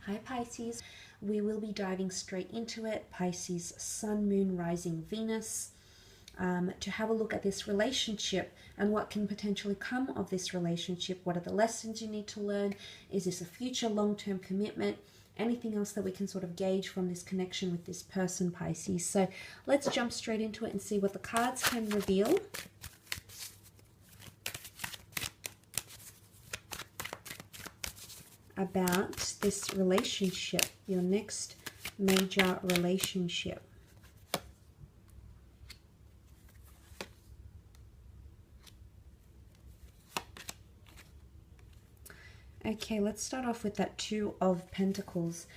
Hi Pisces, we will be diving straight into it. Pisces, Sun, Moon, Rising, Venus, to have a look at this relationship and what can potentially come of this relationship. What are the lessons you need to learn? Is this a future long-term commitment? Anything else that we can sort of gauge from this connection with this person, Pisces. So let's jump straight into it and see what the cards can reveal. About this relationship, your next major relationship. Okay, let's start off with that Two of Pentacles.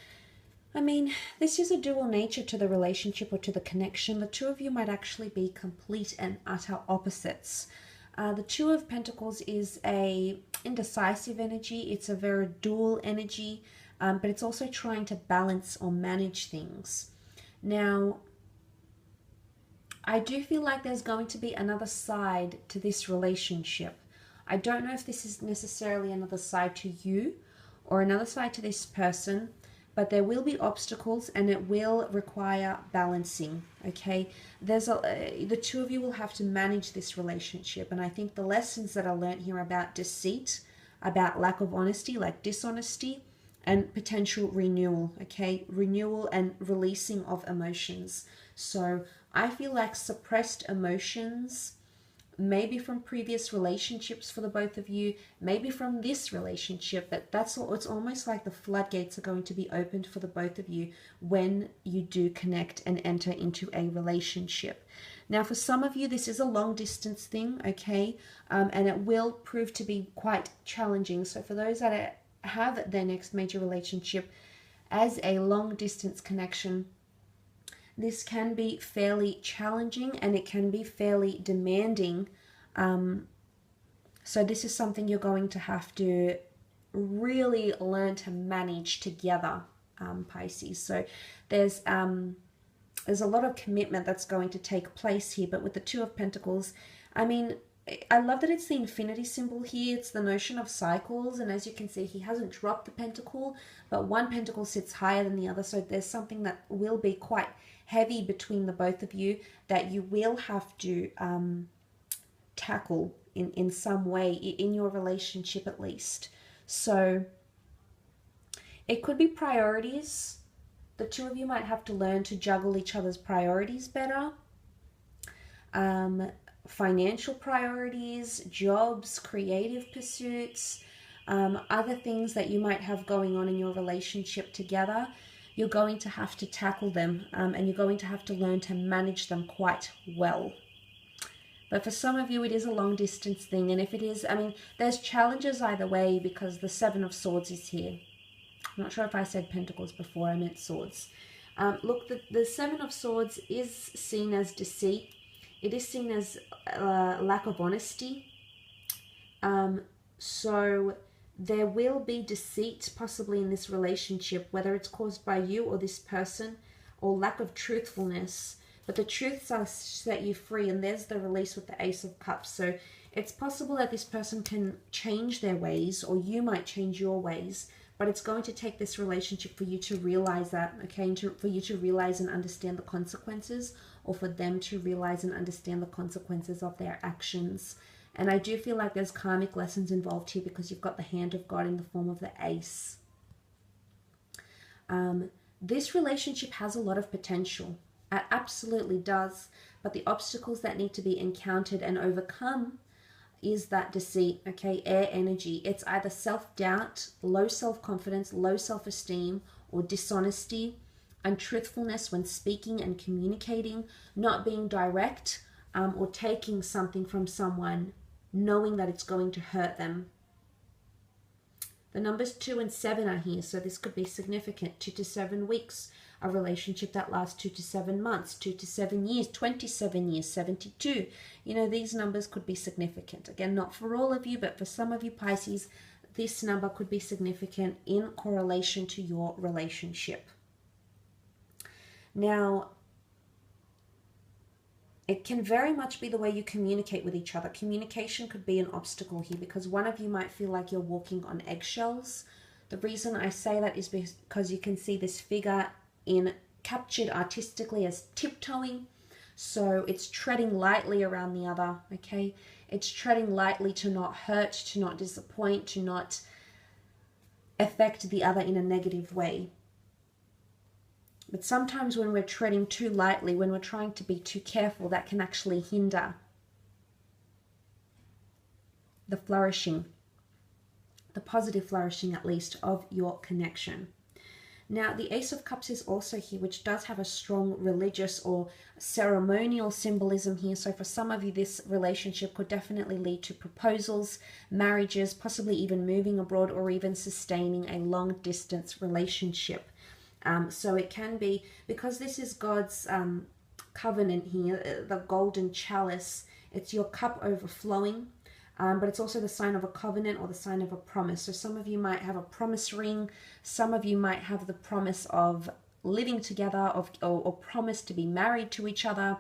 I mean, this is a dual nature to the relationship or to the connection. The two of you might actually be complete and utter opposites. The Two of Pentacles is a indecisive energy. It's a very dual energy, but it's also trying to balance or manage things. Now, I do feel like there's going to be another side to this relationship. I don't know if this is necessarily another side to you or another side to this person, but there will be obstacles and it will require balancing, okay? The two of you will have to manage this relationship, and I think the lessons that I learned here about deceit, about lack of honesty, like dishonesty, and potential renewal, okay? Renewal and releasing of emotions. So I feel like suppressed emotions, maybe from previous relationships for the both of you, maybe from this relationship, but that's all. It's almost like the floodgates are going to be opened for the both of you when you do connect and enter into a relationship. Now, for some of you, this is a long distance thing, okay? And it will prove to be quite challenging. So for those that have their next major relationship as a long distance connection, this can be fairly challenging and it can be fairly demanding. So this is something you're going to have to really learn to manage together, Pisces. So there's a lot of commitment that's going to take place here. But with the Two of Pentacles, I mean, I love that it's the infinity symbol here. It's the notion of cycles, and as you can see, he hasn't dropped the pentacle, but one pentacle sits higher than the other. So there's something that will be quite heavy between the both of you that you will have to tackle in some way in your relationship, at least. So it could be priorities. The two of you might have to learn to juggle each other's priorities better. Financial priorities, jobs, creative pursuits, other things that you might have going on in your relationship together. You're going to have to tackle them, and you're going to have to learn to manage them quite well. But for some of you, it is a long distance thing. And if it is, I mean, there's challenges either way because the Seven of Swords is here. I'm not sure if I said Pentacles before, I meant Swords. Look, the Seven of Swords is seen as deceit. It is seen as lack of honesty. So there will be deceit possibly in this relationship, whether it's caused by you or this person, or lack of truthfulness. But the truths are set you free, and there's the release with the Ace of Cups. So it's possible that this person can change their ways, or you might change your ways, but it's going to take this relationship for you to realize that, okay, and for you to realize and understand the consequences, or for them to realize and understand the consequences of their actions. And I do feel like there's karmic lessons involved here because you've got the hand of God in the form of the Ace. This relationship has a lot of potential. It absolutely does. But the obstacles that need to be encountered and overcome is that deceit, okay, air energy. It's either self-doubt, low self-confidence, low self-esteem, or dishonesty, untruthfulness when speaking and communicating, not being direct, or taking something from someone knowing that it's going to hurt them. The numbers 2 and 7 are here, so this could be significant. 2 to 7 weeks, a relationship that lasts 2 to 7 months, 2 to 7 years, 27 years, 72. You know, these numbers could be significant. Again, not for all of you, but for some of you Pisces, this number could be significant in correlation to your relationship. Now, it can very much be the way you communicate with each other. Communication could be an obstacle here because one of you might feel like you're walking on eggshells. The reason I say that is because you can see this figure captured artistically as tiptoeing. So it's treading lightly around the other, okay? It's treading lightly to not hurt, to not disappoint, to not affect the other in a negative way. But sometimes when we're treading too lightly, when we're trying to be too careful, that can actually hinder the flourishing, the positive flourishing at least, of your connection. Now, the Ace of Cups is also here, which does have a strong religious or ceremonial symbolism here. So for some of you, this relationship could definitely lead to proposals, marriages, possibly even moving abroad, or even sustaining a long-distance relationship. So it can be, because this is God's covenant here, the golden chalice, it's your cup overflowing. But it's also the sign of a covenant or the sign of a promise. So some of you might have a promise ring. Some of you might have the promise of living together, or promise to be married to each other.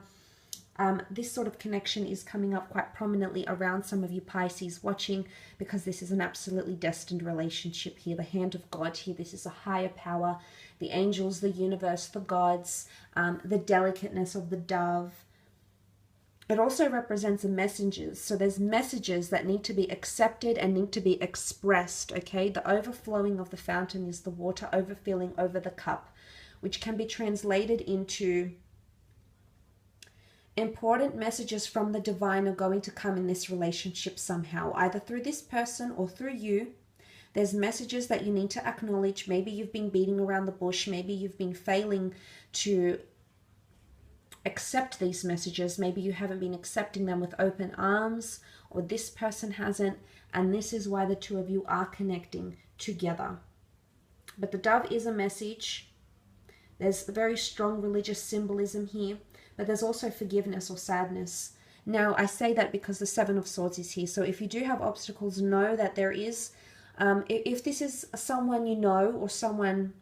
This sort of connection is coming up quite prominently around some of you Pisces watching, because this is an absolutely destined relationship here. The hand of God here. This is a higher power. The angels, the universe, the gods, the delicateness of the dove. It also represents the messengers. So there's messages that need to be accepted and need to be expressed, okay? The overflowing of the fountain is the water overfilling over the cup, which can be translated into important messages from the divine are going to come in this relationship somehow, either through this person or through you. There's messages that you need to acknowledge. Maybe you've been beating around the bush. Maybe you've been failing to accept these messages. Maybe you haven't been accepting them with open arms, or this person hasn't, and this is why the two of you are connecting together. But the dove is a message. There's a very strong religious symbolism here, but there's also forgiveness or sadness. Now, I say that because the Seven of Swords is here. So if you do have obstacles, know that there is, if this is someone you know, or someone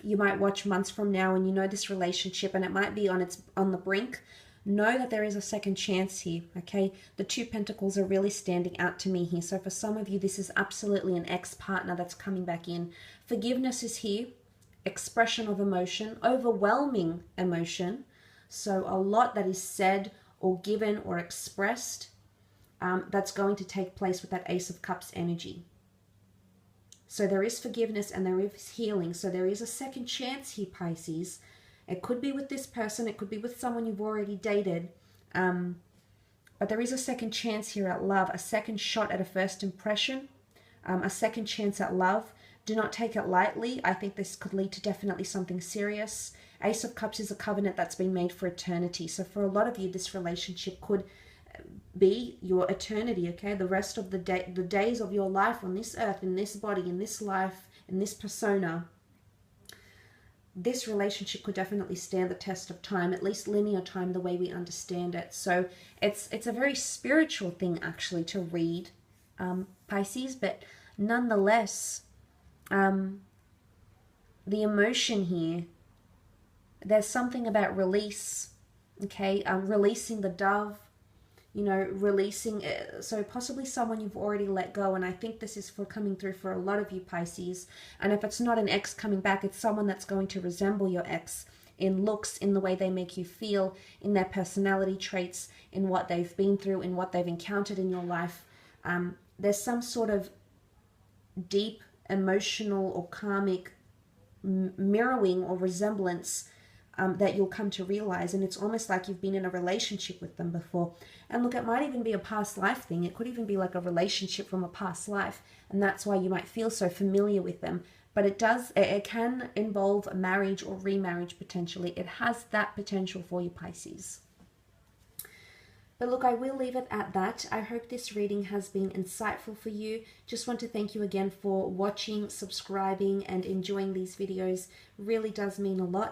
you might watch months from now, and you know this relationship and it might be on the brink, know that there is a second chance here, okay? The Two Pentacles are really standing out to me here. So for some of you, this is absolutely an ex-partner that's coming back in. Forgiveness is here, expression of emotion, overwhelming emotion. So a lot that is said or given or expressed, that's going to take place with that Ace of Cups energy. So there is forgiveness and there is healing. So there is a second chance here, Pisces. It could be with this person. It could be with someone you've already dated. But there is a second chance here at love. A second shot at a first impression. A second chance at love. Do not take it lightly. I think this could lead to definitely something serious. Ace of Cups is a covenant that's been made for eternity. So for a lot of you, this relationship could be your eternity, okay? The rest of the days of your life on this earth, in this body, in this life, in this persona. This relationship could definitely stand the test of time, at least linear time, the way we understand it. So it's a very spiritual thing actually to read, Pisces, but nonetheless, the emotion here, there's something about release, okay? Releasing the dove, you know, releasing, so possibly someone you've already let go. And I think this is coming through for a lot of you Pisces. And if it's not an ex coming back, it's someone that's going to resemble your ex in looks, in the way they make you feel, in their personality traits, in what they've been through, in what they've encountered in your life. There's some sort of deep emotional or karmic mirroring or resemblance that you'll come to realize, and it's almost like you've been in a relationship with them before. And look, it might even be a past life thing. It could even be like a relationship from a past life, and that's why you might feel so familiar with them. But it can involve marriage or remarriage potentially. It has that potential for you, Pisces. But look, I will leave it at that. I hope this reading has been insightful for you. Just want to thank you again for watching, subscribing, and enjoying these videos. Really does mean a lot.